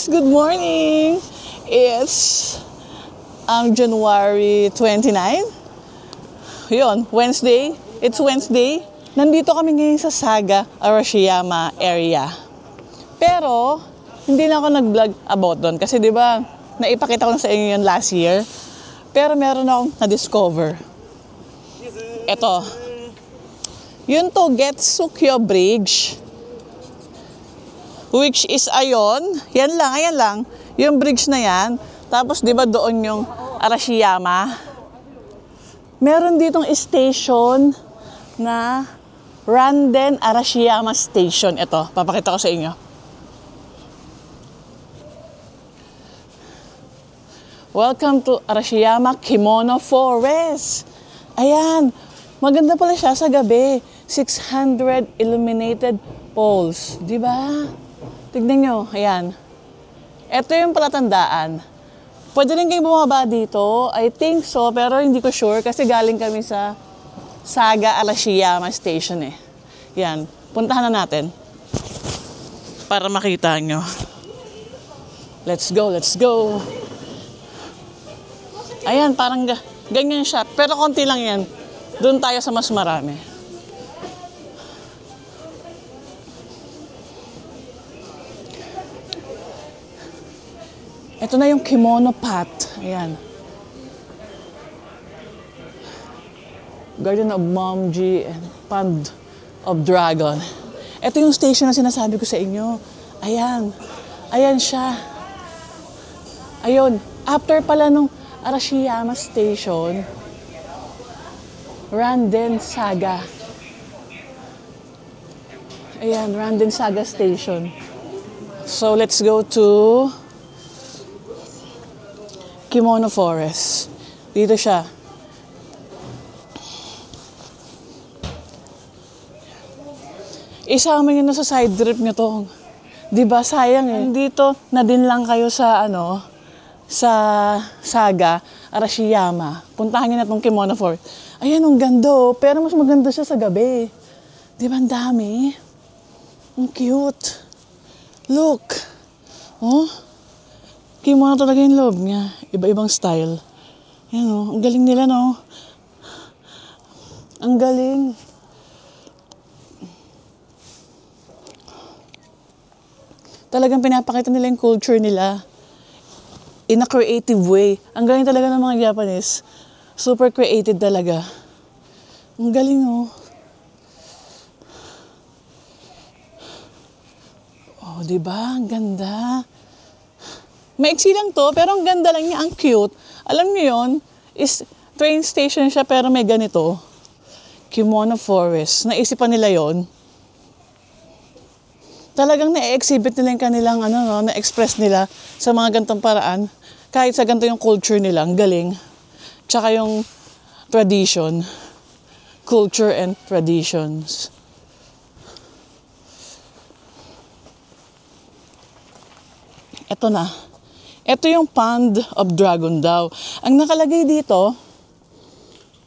Good morning! It's January 29. Yun, Wednesday. It's Wednesday. Nandito kami ngayon sa Saga, Arashiyama area. Pero, hindi na ako nag-vlog about doon. Kasi di ba naipakita ko na sa inyo yun last year. Pero meron akong na-discover. Ito. Yun to, Getsukyo Bridge. Which is ayon, yan lang, yung bridge na yan. Tapos di ba doon yung Arashiyama? Meron ditong station na Randen Arashiyama Station. Ito, papakita ko sa inyo. Welcome to Arashiyama Kimono Forest. Ayan, maganda pala siya sa gabi. 600 illuminated poles, di ba? Tignan nyo, ayan. Ito yung palatandaan. Pwede rin kayong bumaba dito. I think so, pero hindi ko sure kasi galing kami sa Saga Arashiyama Station eh. Yan, puntahan na natin. Para makita nyo. Let's go, let's go. Ayan, parang ganyan siya. Pero konti lang yan. Doon tayo sa mas marami. Ito na yung Kimono Path. Ayan. Garden of Momji and Pond of Dragon. Ito yung station na sinasabi ko sa inyo. Ayan. Ayan siya. Ayun. After pala nung Arashiyama Station, Randen Saga. Ayan, Randen Saga Station. So, let's go to Kimono Forest. Dito siya. Isama nyo na sa side trip nyo to. Diba? Sayang eh. Dito na din lang kayo sa sa Saga Arashiyama. Puntahan nyo na itong Kimono Forest. Ayan, ang ganda oh. Pero mas maganda siya sa gabi. Diba ang dami? Ang cute. Look. Oh. Kimono talaga yung loob niya. Iba-ibang style. Ayan o. Ang galing nila, no? Ang galing. Talagang pinapakita nila yung culture nila. In a creative way. Ang galing talaga ng mga Japanese. Super creative talaga. Ang galing, oh. Oh, diba? Ang ganda. Maiksi lang to, pero ang ganda lang niya, ang cute. Alam niyo yun, is train station siya pero may ganito. Kimono Forest. Naisipan nila yon. Talagang na-exhibit nila yung kanilang na-express nila sa mga gantong paraan. Kahit sa ganito yung culture nila, ang galing. Tsaka yung tradition. Culture and traditions. Ito na. Ito yung Pond of Dragon daw. Ang nakalagay dito,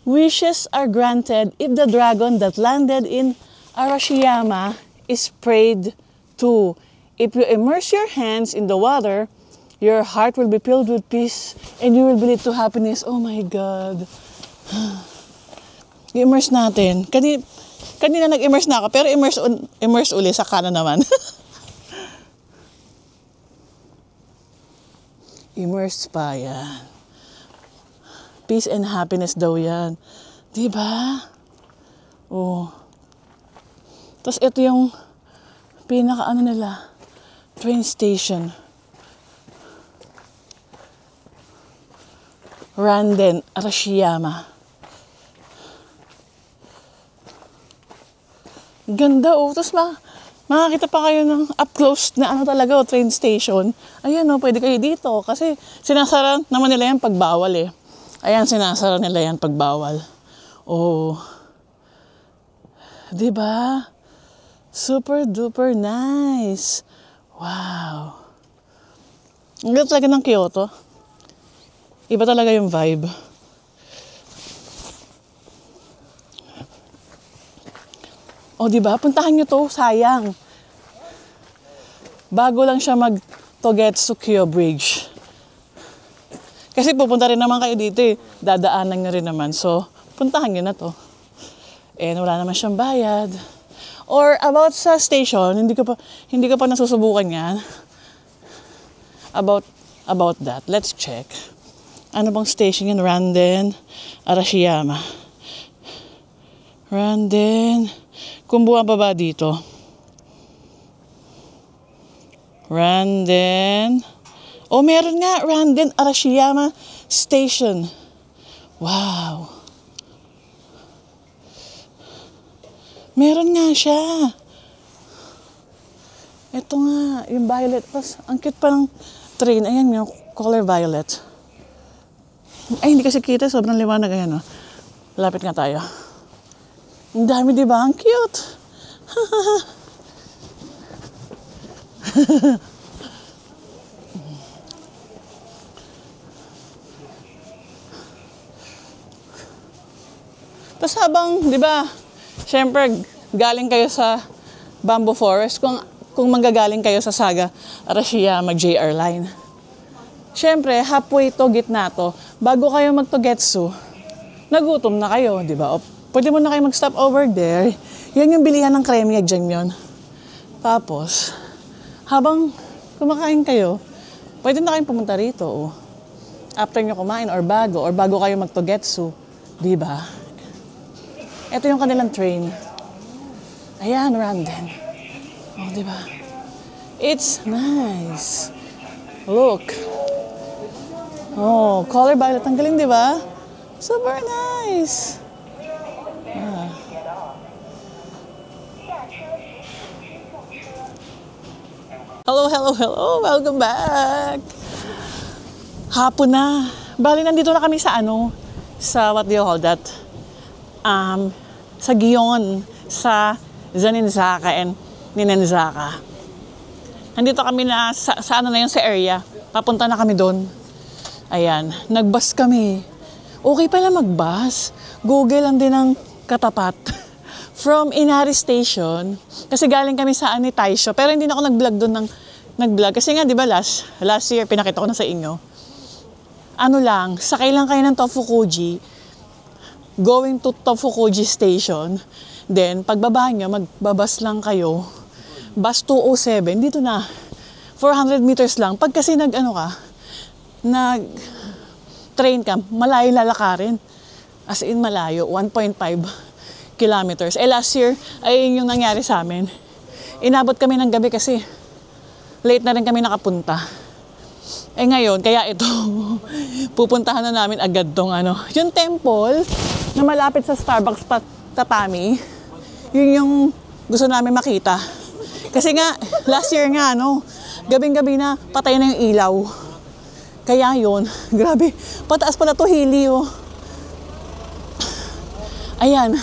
wishes are granted if the dragon that landed in Arashiyama is prayed to. If you immerse your hands in the water, your heart will be filled with peace and you will be led to happiness. Oh my God. I-immerse natin. Kanina nag-immerse na ako, pero immerse uli sa kanan naman. Immerse pa yan. Peace and happiness daw yan. Diba? Oh. Tapos ito yung pinaka nila, train station. Randen Arashiyama. Ganda oh. Tapos makakita pa kayo ng up close na ano talaga oh, train station. Ayan oh, pwede kayo dito. Kasi sinasara naman nila yan pag bawal eh. Ayan, sinasara nila yan pag bawal. Oh. Diba? Super duper nice. Wow. Ang ganda talaga ng Kyoto. Iba talaga yung vibe. O, diba? Puntahan nyo to. Sayang. Bago lang siya mag-Togetsu-kyo Bridge. Kasi pupunta rin naman kayo dito eh. Dadaanan nyo rin naman. So, puntahan nyo na to. Eh, wala naman siyang bayad. Or about sa station, hindi ko pa nasusubukan yan. About that. Let's check. Ano bang station yun? Randen, Arashiyama. Randen. Kumbuhan pa ba dito? Randen. Oh, meron nga. Randen, Arashiyama Station. Wow. Meron nga siya. Ito nga, yung violet. Tapos, ang cute pa ng train. Ayan yung color violet. Ay, hindi kasi kita. Sobrang liwanag. Ayan, oh. Lapit nga tayo. Ang dami, di ba? Ang cute. Tapos habang, di ba, syempre, galing kayo sa Bamboo Forest, kung manggagaling kayo sa Saga, Arashiyama, JR Line. Syempre, halfway to, gitna to, bago kayo mag-Togetsu, nagutom na kayo, di ba? O, pwede mo na kayo mag-stop over there. Yan yung bilihan ng kremya, dyan yun. Tapos, habang kumakain kayo, pwede na kayong pumunta rito. O. After nyo kumain or bago kayo mag-Togetsu, di ba? Ito yung kanilang train. Ayan, Randen. Oh, di ba? It's nice. Look. Oh, color violet. Ang galing, di ba? Super nice. Ah. Hello. Welcome back. Hapon na. Bali, nandito na kami sa sa what do you call that? Sa Gion, sa Zaninzaka and Ninenzaka. Nandito kami na sa sa area. Papunta na kami doon. Ayan, nagbus kami. Okay pala magbus. Google lang din ang katapat. From Inari Station. Kasi galing kami sa Taisho. Pero hindi na ako nag-vlog doon nag-vlog. Kasi nga, di ba last year, pinakita ko na sa inyo. Sakay lang kayo ng Tofukuji. Going to Tofukuji Station. Then, pagbaba nyo, magbabas lang kayo. Bus 207, dito na. 400 meters lang. Pag kasi nag-train ka, malayo lalakarin. As in malayo, 1.5 kilometers. Last year, ay yung nangyari sa amin. Inabot kami ng gabi kasi late na rin kami nakapunta. Ngayon, kaya ito, pupuntahan na namin agad tong yung temple na malapit sa Starbucks Tatami. Yun yung gusto namin makita. Kasi nga, last year nga, gabing-gabi na, patay na yung ilaw. Kaya yun, grabe, pataas pala to, hili, oh. Ayan.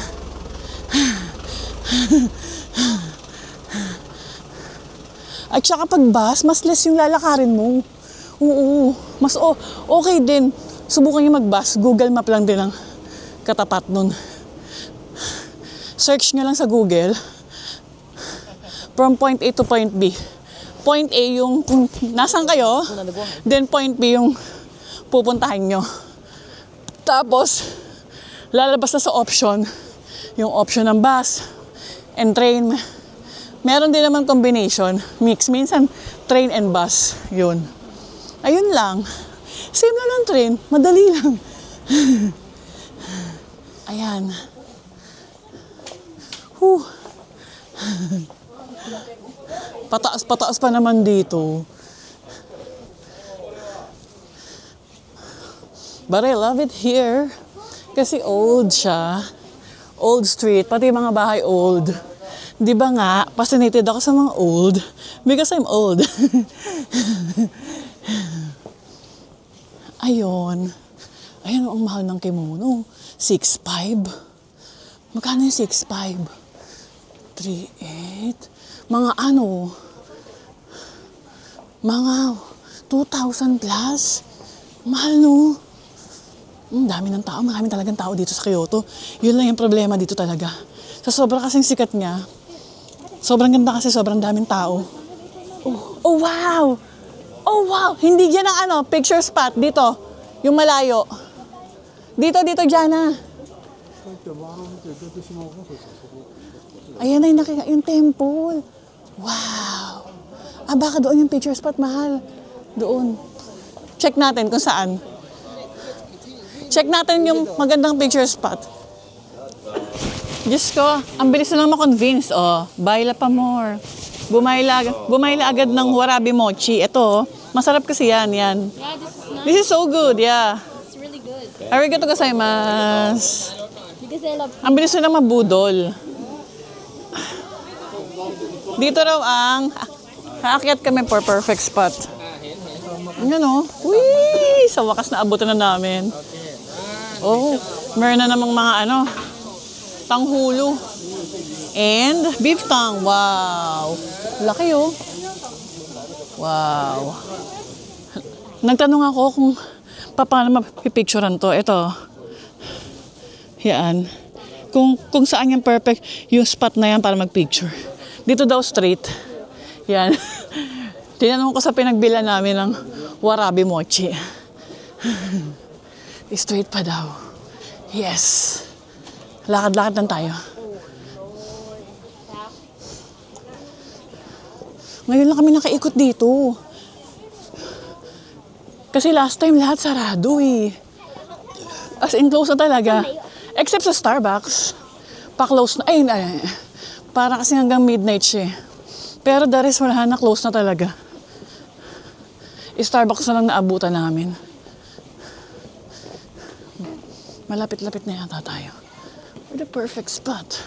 At saka pag bus, mas less yung lalakarin mo. Oo, mas okay din. Subukan nyo mag-bus, Google Map lang din ang katapat nun. Search nyo lang sa Google. From point A to point B. Point A yung kung nasan kayo, then point B yung pupuntahan nyo. Tapos, lalabas na sa option, yung option ng bus and train. Meron din naman combination, mix. Minsan, train and bus. Yun. Ayun lang. Same lang ng train. Madali lang. Ayan. Pataas pa naman dito. But I love it here. Kasi old siya. Old street. Pati mga bahay old. Di ba nga, fascinated ako sa mga old because I'm old. Ayun. Ayun, ang mahal ng kimono. 6.5. Magkano yung 6.5? 3.8. Mga ano? Mga 2,000 plus. Mahal, no? Dami ng tao. Maraming talagang tao dito sa Kyoto. Yun lang yung problema dito talaga. Sa sobrang kasing sikat niya, sobrang ganda kasi sobrang daming tao. Oh, wow! Oh, wow! Hindi dyan ang ano, picture spot. Dito. Yung malayo. Dito, Jana. Ayan na yung temple. Wow! Baka doon yung picture spot, mahal. Doon. Check natin kung saan. Check natin yung magandang picture spot. Diyos ko, ang bilis na lang ma-convince. Oh, baila pa more. Bumayla agad ng warabi mochi. Ito, masarap kasi yan. Yeah, this is nice. This is so good, yeah. It's really good. Arigato gozaimasu. Because I love Ang bilis na lang mabudol. Dito raw ang aakyat kami for perfect spot. Yan o. Whee! Sa wakas na abutan na namin. Oh, meron na namang mga ano, tanghulo. And beef tongue. Wow. Laki oh. Wow. Nagtanong ako kung paano mapipicturean to. Ito. Yan. Kung saan yung perfect yung spot na yan para magpicture. Dito daw straight. Yan. Tinanong ko sa pinagbila namin ng warabi mochi. Straight pa daw. Yes. Lakad-lakad lang tayo. Ngayon lang kami nakaikot dito. Kasi last time lahat sarado eh. As in close na talaga. Except sa Starbucks. Pa-close na. Ay, para kasi hanggang midnight siya. Pero the rest wala na, close na talaga. Starbucks na lang naabutan namin. Malapit-lapit na yata tayo. We're the perfect spot.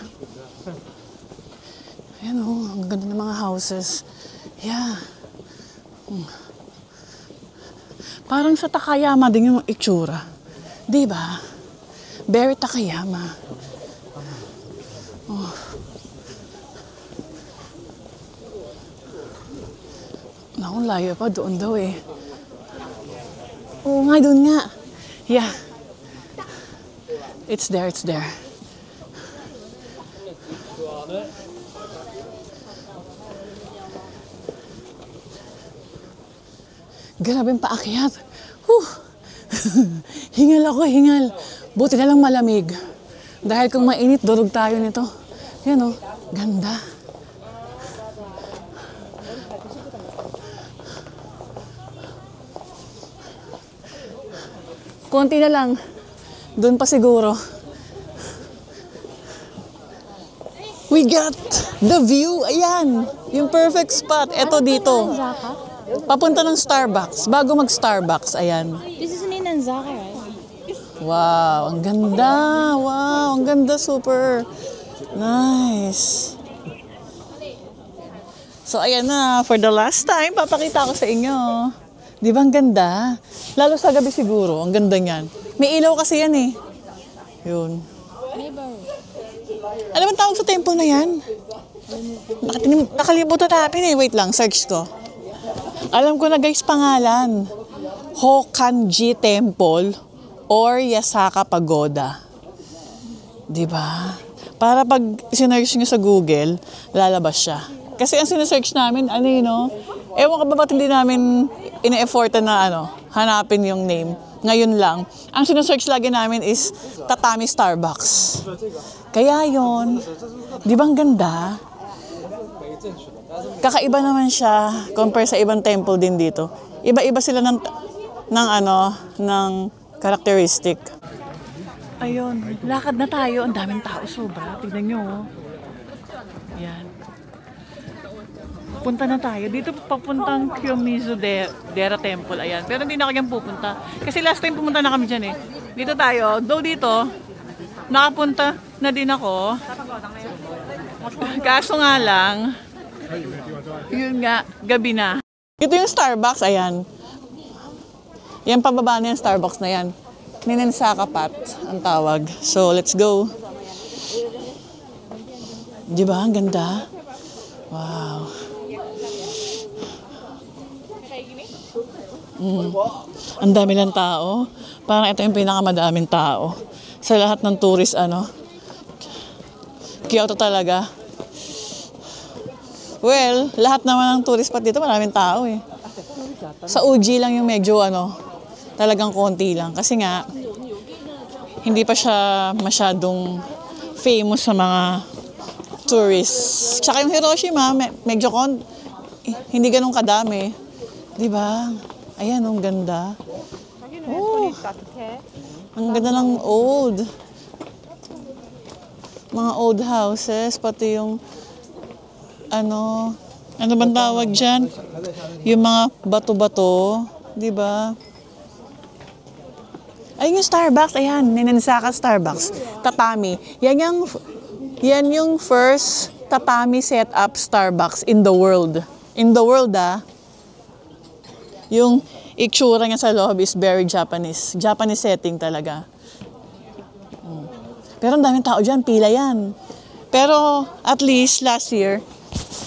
Ayan o, ang ganda ng mga houses. Yeah. Parang sa Takayama din yung itsura. Diba? Very Takayama. Oh. Naku, layo pa. Doon daw eh. Oo nga, doon nga. Yeah. It's there, it's there. Grabe yung paakyat. Hingal ako, hingal. Buti na lang malamig. Dahil kung mainit, durog tayo nito. Yan o, ganda. Konti na lang. Doon pa siguro. We got the view. Ayan. Yung perfect spot. Ito dito. Papunta ng Starbucks. Bago mag-Starbucks. Ayan. This is Ninanzaka, right? Wow. Ang ganda. Wow. Ang ganda. Super. Nice. So, ayan na. For the last time, papakita ko sa inyo. Di ba ang ganda? Lalo sa gabi siguro. Ang ganda niyan. May ilaw kasi yan eh. Yun. Ano bang tawag sa temple na yan? Nakalimutan natin eh. Wait lang, search ko. Alam ko na guys, pangalan. Hokkanji Temple or Yasaka Pagoda. Diba? Para pag sinearch nyo sa Google, lalabas siya. Kasi ang sinesearch namin, ano yun, no? Ewan ka ba ba't hindi namin ine-effortan na hanapin yung name. Ngayon lang. Ang sinesearch lagi namin is Tatami Starbucks. Kaya yon. Di ba ang ganda? Kakaiba naman siya compare sa ibang temple din dito. Iba-iba sila ng characteristic. Ayun, lakad na tayo. Ang daming tao sobra. Tignan nyo. Yan. Punta na tayo. Dito papuntang Kiyomizu Dera Temple. Ayan. Pero hindi na ako yan pupunta. Kasi last time pumunta na kami dyan eh. Dito tayo. Though dito, nakapunta na din ako. Kaso nga lang, yun nga, gabi na. Ito yung Starbucks, ayan. Yan pababa na yung Starbucks na yan. Ninensaka Pat ang tawag. So, let's go. Di ba? Ang ganda. Wow. Ang dami lang tao. Parang ito yung pinakamadaming tao. Sa lahat ng tourist, Kyoto talaga. Well, lahat naman ng tourist spot dito, maraming tao eh. Sa Uji lang yung medyo talagang konti lang. Kasi nga, hindi pa siya masyadong famous sa mga tourists. Tsaka yung Hiroshima, medyo hindi ganun kadami. Diba? Ayan, ang ganda. Oh, ang ganda ng mga old houses, pati yung ano bang tawag dyan? Yung mga bato-bato, di ba? Ayun yung Starbucks, ayan, Ninensaka Starbucks, tatami. Yan yung first tatami setup Starbucks in the world. In the world, Yung itsura niya sa loob is very Japanese. Japanese setting talaga. Pero ang daming tao dyan, pila yan. Pero at least last year,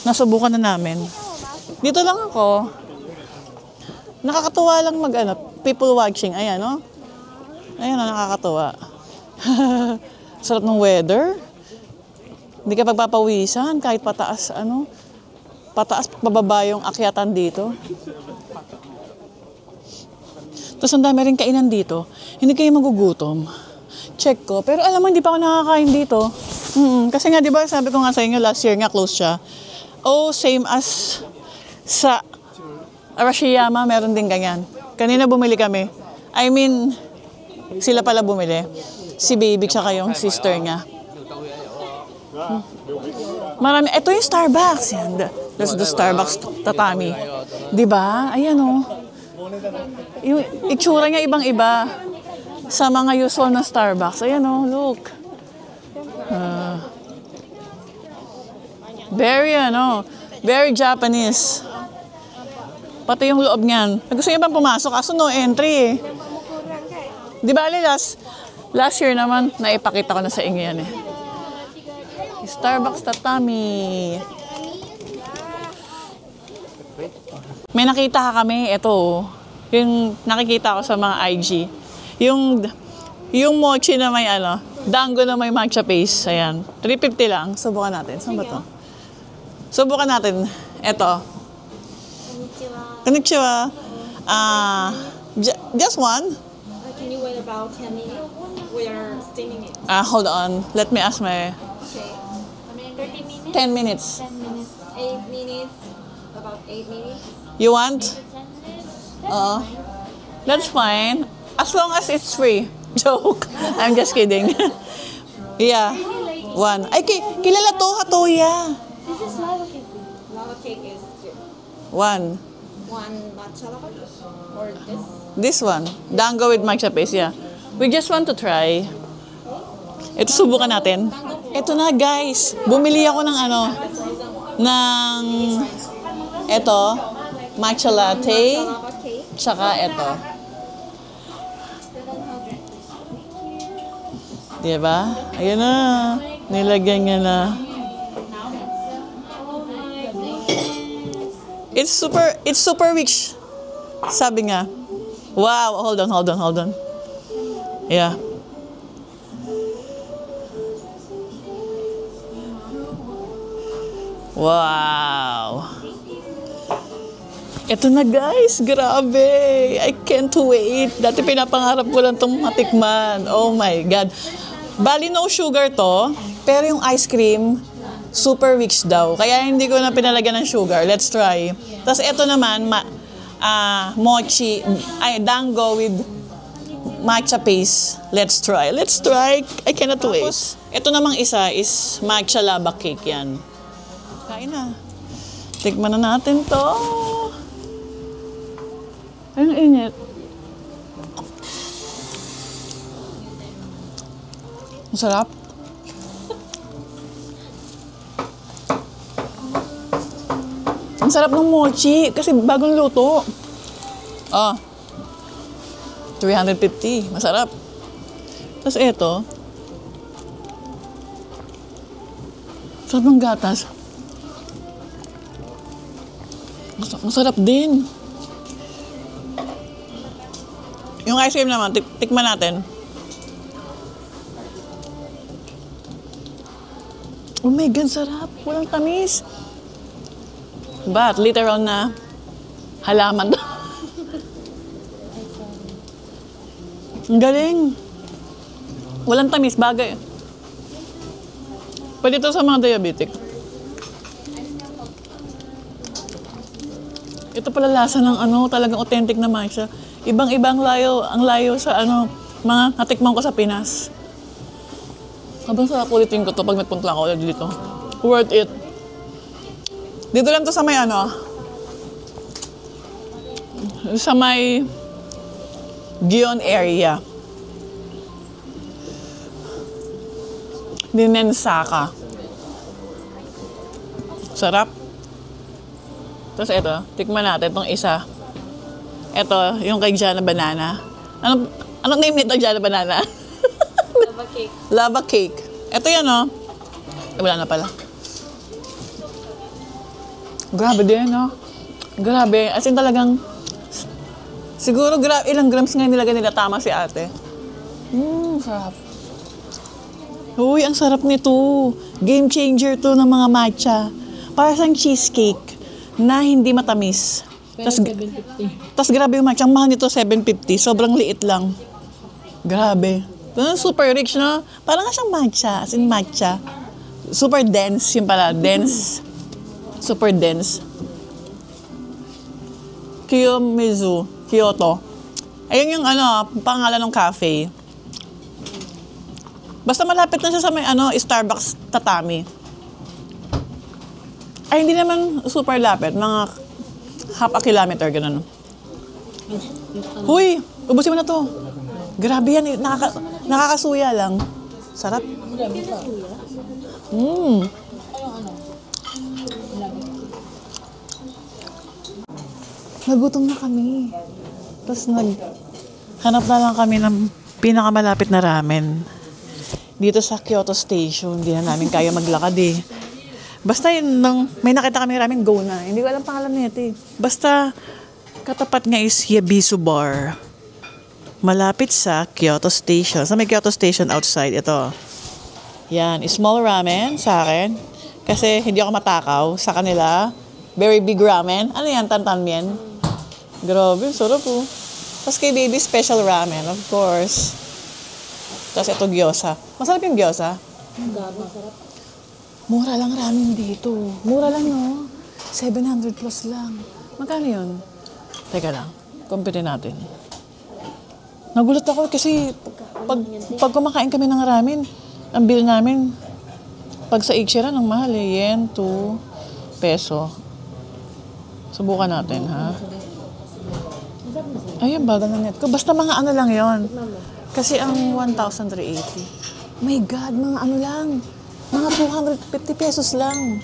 nasubukan na namin. Dito lang ako. Nakakatuwa lang people watching. Ayan, no? Ayan, nakakatuwa. Sarap ng weather. Hindi ka pagpapawisan kahit pataas, pataas pababa yung akyatan dito. Tapos ang dami rin kainan dito. Hindi kayo magugutom. Check ko. Pero alam mo, hindi pa ako nakakain dito. Kasi nga, di ba, sabi ko nga sa inyo, last year nga close siya. Same as sa Arashiyama, meron din ganyan. Kanina bumili kami. I mean, sila pala bumili. Si baby tsaka yung sister niya. Marami. Ito yung Starbucks. Yan. That's the Starbucks tatami. Di ba? Ayan yung itsura niya ibang-iba sa mga usual na Starbucks. Ayan look. Very Japanese. Pati yung loob niyan. Gusto niya bang pumasok? Kaso no entry eh. Di ba, last year naman, naipakita ko na sa inyo yan eh. Starbucks tatami. May nakita kami, ito. Yung nakikita ko sa mga IG. Yung mochi na may dango na may matcha paste. Ayan. 350 lang. Subukan natin. Saan ba to? Subukan natin. Ito. Konnichiwa. Just one. Can you wait about 10 minutes? We are steaming it. Hold on. Let me ask my... Okay. 30 minutes? 10 minutes. 10 minutes. 8 minutes. About 8 minutes. You want? That's fine. As long as it's free. Joke. I'm just kidding. Yeah. One. Ay, kilala to, Hatoya. This is lava cake. Lava cake is One. one matcha lava or this? This one. Dango with matcha paste, yeah. We just want to try. Ito, subukan natin. Ito na, guys. Bumili ako ng matcha latte. Tsaka ito. Diba? Ayan na. Nilagyan niya na. It's super rich. Sabi nga. Wow. Hold on. Yeah. Wow. Ito na guys, grabe. I can't wait. Dati pinapangarap ko lang itong matikman. Oh my God. Bali no sugar to, pero yung ice cream, super rich daw. Kaya hindi ko na pinalagyan ng sugar. Let's try. Tapos ito naman, mochi, dango with matcha paste. Let's try. I cannot wait. Ito namang isa is matcha lava cake yan. Kain na. Tikman na natin to. Ay, ang init. Ang sarap. Ang sarap ng mochi kasi bagong luto. Oh. 350. Masarap. Tapos ito. Sarap ng gatas. Masarap din. Yung ice cream naman, tikman natin. Oh my God, sarap. Walang tamis. But, literal na halaman. Ang galing. Walang tamis, bagay. Pwede ito sa mga diabetic. Ito pala lasa ng talagang authentic na matcha. Ibang-ibang layo, ang layo sa mga natikman ko sa Pinas. Habang sarap ulitin ko to pag nagpunta ako ulit dito. Worth it. Dito lang to sa may sa may Gion area. Dinensaka. Sarap. Tapos ito, tikman natin itong isa. Ito, yung kay Jana Banana. Anong name nito, Jana Banana? Lava cake. Lava cake. Ito yan, wala na pala. Grabe din, Grabe. As in talagang, siguro ilang grams nga nilagay nila tama si ate. Sarap. Uy, ang sarap nito. Game changer to ng mga matcha. Para siyang cheesecake na hindi matamis. Tapos 750. Tapos grabe yung matcha. Ang mahal nito, 750. Sobrang liit lang. Grabe. Super rich, no? Parang nga siyang matcha. As in matcha. Super dense. Yung pala. Dense. Super dense. Kiyomizu. Kyoto. Ayun yung pangalan ng cafe. Basta malapit na siya sa may Starbucks Tatami. Ay, hindi naman super lapit. Mga half a kilometer, ganun. Huy! Ubusin mo na to. Grabe yan. Nakakasuya lang. Sarap. Nagutom na kami. Tapos hanap na lang kami ng pinakamalapit na ramen. Dito sa Kyoto Station, hindi na namin kaya maglakad eh. Basta may nakita kami ramen, go na. Hindi ko alam pangalan nito eh. Basta, katapat nga is Yabisu Bar. Malapit sa Kyoto Station. Sa may Kyoto Station outside, ito. Yan, small ramen sa akin. Kasi hindi ako matakaw sa kanila. Very big ramen. Ano yan, tantanmen? Grabe, sarap po. Tapos kay baby, special ramen, of course. Tapos ito, gyoza. Masarap yung gyoza. Masarap. Mura lang ramen dito. Mura lang, no? 700 plus lang. Magkano yun? Teka lang. Compute natin. Nagulat ako kasi pag kumakain kami ng ramen, ang bill namin, pag sa Ichiran, ang mahal eh. Yen, 2 peso. Subukan natin, ha? Ayun, bagal na net ko. Basta mga lang yon. Kasi ang 1,380. My God, mga lang. Mga 250 pesos lang.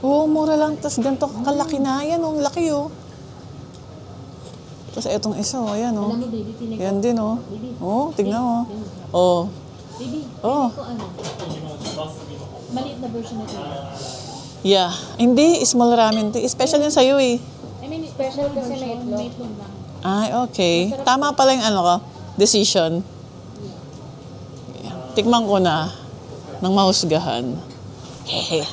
Oo, mura lang. Tapos ganito kalaki na. Yan, ang laki, Tapos etong isa, ayan, Yan din, tignan mo. Oh. Baby, oh. Maliit na version na ito. Yeah. Hindi, small ramen. Special yun sa'yo, eh. I mean, special kasi may itlog lang. Ay, okay. Tama pala yung decision. Tikman ko na ng mahusgahan. Hehe.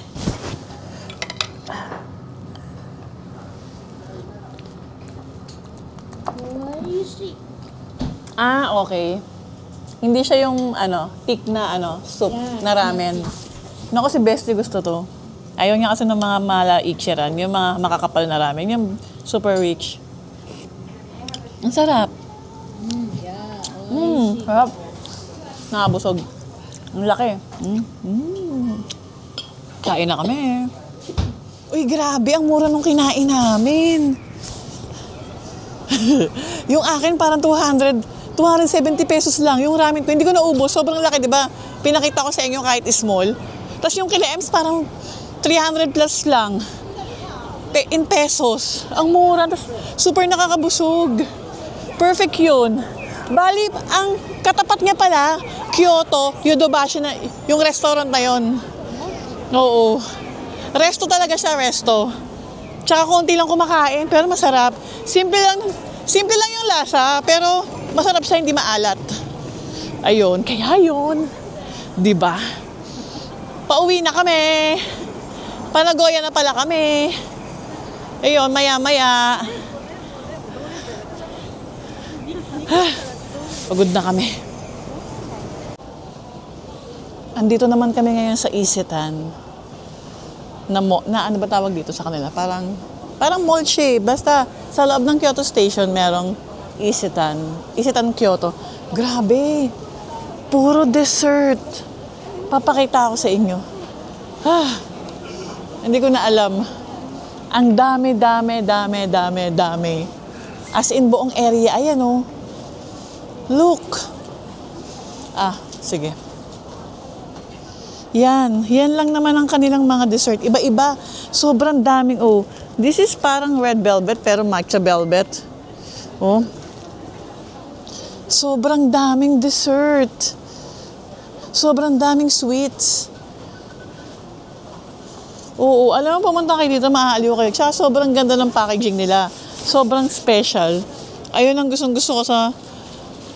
Okay. Hindi siya yung thick na soup na ramen. No, kasi bestie gusto to. Ayaw niya kasi ng mga mala ichiran, yung mga makakapal na ramen, yung super rich. Ang sarap. Sarap. Nakabusog. Ang laki. Kain na kami. Uy, grabe. Ang mura nung kinain namin. Yung akin parang 270 pesos lang. Yung ramen ko, hindi ko naubos. Sobrang laki, di ba? Pinakita ko sa inyo kahit small. Tapos yung kila Ems parang 300 plus lang. in pesos. Ang mura. Tas super nakakabusog. Perfect yun. Bali, ang katapat niya pala, Kyoto, Yodobashi na, yung restaurant na yun. Oo. Resto talaga siya, resto. Tsaka konti lang kumakain, pero masarap. Simple lang yung lasa, pero masarap siya, hindi maalat. Ayun, kaya yun. Diba? Pauwi na kami. Panagoya na pala kami. Ayun, maya-maya. Pagod na kami. Andito naman kami ngayon sa Isetan. Na ano ba tawag dito sa kanila? Parang mall siya. Basta sa loob ng Kyoto Station merong Isetan. Isetan Kyoto. Grabe. Puro dessert. Papakita ako sa inyo. Hindi ko na alam. Ang dami. As in buong area. Ayan oh. Look. Sige. Yan lang naman ang kanilang mga dessert. Iba-iba. Sobrang daming, This is parang red velvet, pero matcha velvet. Oh. Sobrang daming dessert. Sobrang daming sweets. Oo, alam mo, pumunta kayo dito, maaaliw kayo. Tsaka sobrang ganda ng packaging nila. Sobrang special. Ayun ang gustong-gusto ko sa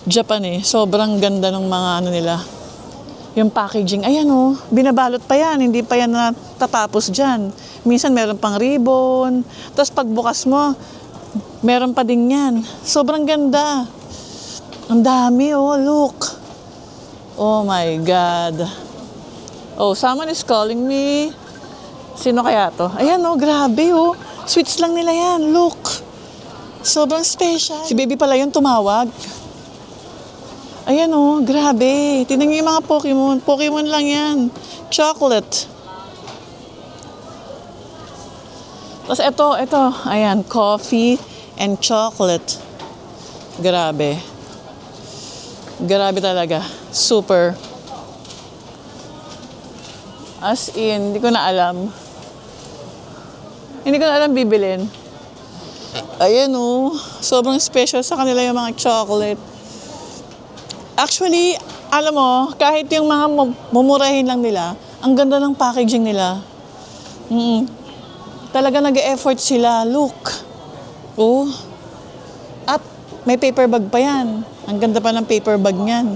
Japan eh. Sobrang ganda ng mga nila. Yung packaging, ayan binabalot pa yan. Hindi pa yan natatapos dyan. Minsan meron pang ribbon. Tapos pagbukas mo, meron pa din yan. Sobrang ganda. Ang dami look. Oh my God. Someone is calling me. Sino kaya to? Ayan grabe Sweets lang nila yan, look. Sobrang special. Si baby pala yung tumawag. Ayan grabe. Tingnan niyo yung mga Pokemon. Pokemon lang yan. Chocolate. Tapos ito. Ayan, coffee and chocolate. Grabe. Grabe talaga. Super. As in, hindi ko na alam. Hindi ko na alam bibilin. Ayan sobrang special sa kanila yung mga chocolate. Actually, alam mo, kahit yung mga mumurahin lang nila, ang ganda ng packaging nila. Talaga nag-e-effort sila. Look. At may paper bag pa yan. Ang ganda pa ng paper bag niyan.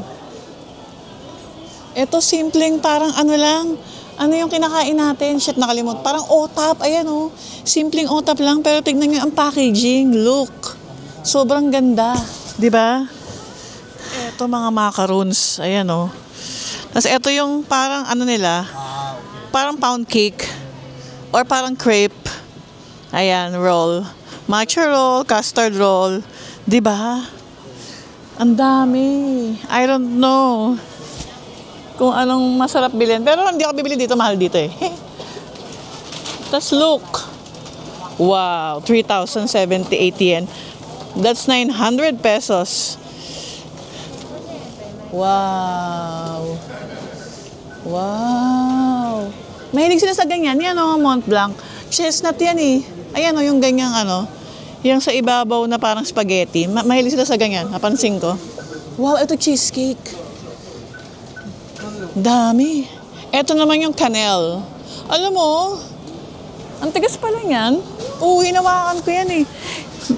Ito, simpleng parang lang. Ano yung kinakain natin? Shit, nakalimut. Parang OTAP. Ayan Simpleng OTAP lang, pero tignan nyo ang packaging. Look. Sobrang ganda. Diba? Ito mga macaroons. Ayan Tapos ito yung parang nila. Parang pound cake. Or parang crepe. Ayan, roll. Matcha roll, custard roll. Diba? Ang dami. I don't know kung anong masarap bilhin. Pero hindi ako bibili dito. Mahal dito eh. Tapos look. Wow. 3,078 yen. That's 900 pesos. Wow. Wow. Mahilig sila sa ganyan. Yan Mont Blanc. Chestnut yan eh. Ayan yung ganyang yung sa ibabaw na parang spaghetti. Mahilig sila sa ganyan. Napansin ko. Wow, ito cheesecake. Dami. Ito naman yung canel. Alam mo, ang tigas pala yan. Hinawakan ko yan eh.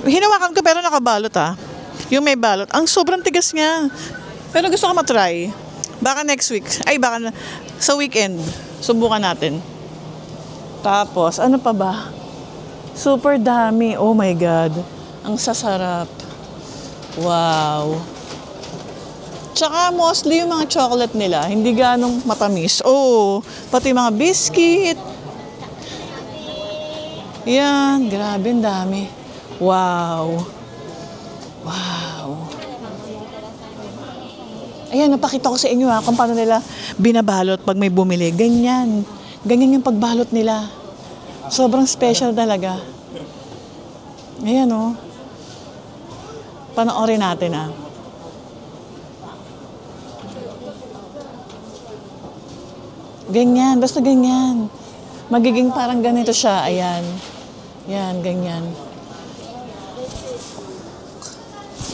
Hinawakan ko pero nakabalot Yung may balot. Ang sobrang tigas niya. Pero gusto ko matry. Baka next week. Baka sa weekend. Subukan natin. Tapos, ano pa ba? Super dami. Oh my God. Ang sasarap. Wow. Tsaka mostly yung mga chocolate nila, hindi ganong matamis. Pati mga biscuit. Yan. Grabe, ang dami. Wow. Wow. Ayan, napakita ko sa inyo kung paano nila binabalot pag may bumili. Ganyan. Ganyan yung pagbalot nila. Sobrang special talaga. Ayan Panoorin natin Ganyan, basta ganyan. Magiging parang ganito siya, ayan. Yan, ganyan.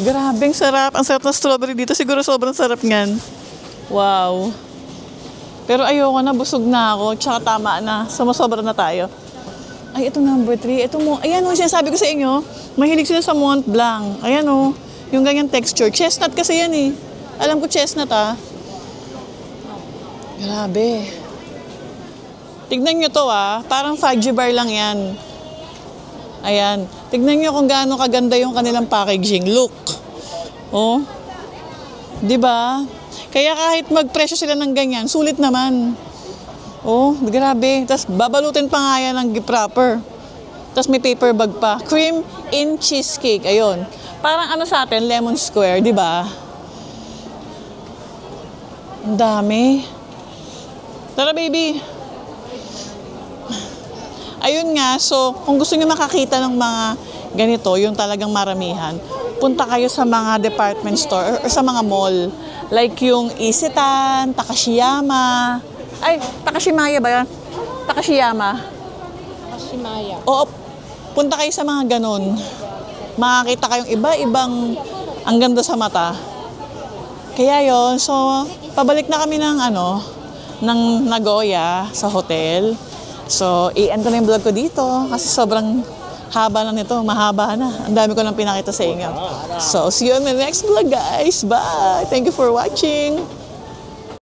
Grabe, ang sarap. Ang sarap ng strawberry dito. Siguro sobrang sarap niyan. Wow. Pero ayoko na, busog na ako. Tsaka tama na. Sumasobra na tayo. Ay, ito number 3. Ito mo. Ayan o, sinasabi ko sa inyo. Mahilig sila sa Mont Blanc. Ayan o. Yung ganyan texture. Chestnut kasi yan eh. Alam ko chestnut ah. Grabe. Tignan nyo to ah. Parang fudgy bar lang yan. Ayan. Tignan nyo kung gaano kaganda yung kanilang packaging. Look. Oh. Diba? Kaya kahit magpresyo sila ng ganyan, sulit naman. Oh, grabe. Tapos babalutin pa nga yan ng gift wrapper. Tapos may paper bag pa. Cream in cheesecake. Ayun. Parang ano sa atin, lemon square, di ba? Ang dami. Tara, baby. Ayun nga, so kung gusto niyo makakita ng mga ganito, yung talagang maramihan, punta kayo sa mga department store or sa mga mall. Like yung Isetan, Takashiyama. Ay, Takashimaya ba yan? Takashiyama. Takashimaya. Oo, punta kayo sa mga ganun. Makakita kayong iba-ibang ang ganda sa mata. Kaya yon, so pabalik na kami ng ng Nagoya sa hotel. So, i-end ko na yung vlog ko dito kasi sobrang haba na nito. Mahaba na. Ang dami ko nang pinakita sa inyo. So, see you on the next vlog, guys. Bye! Thank you for watching.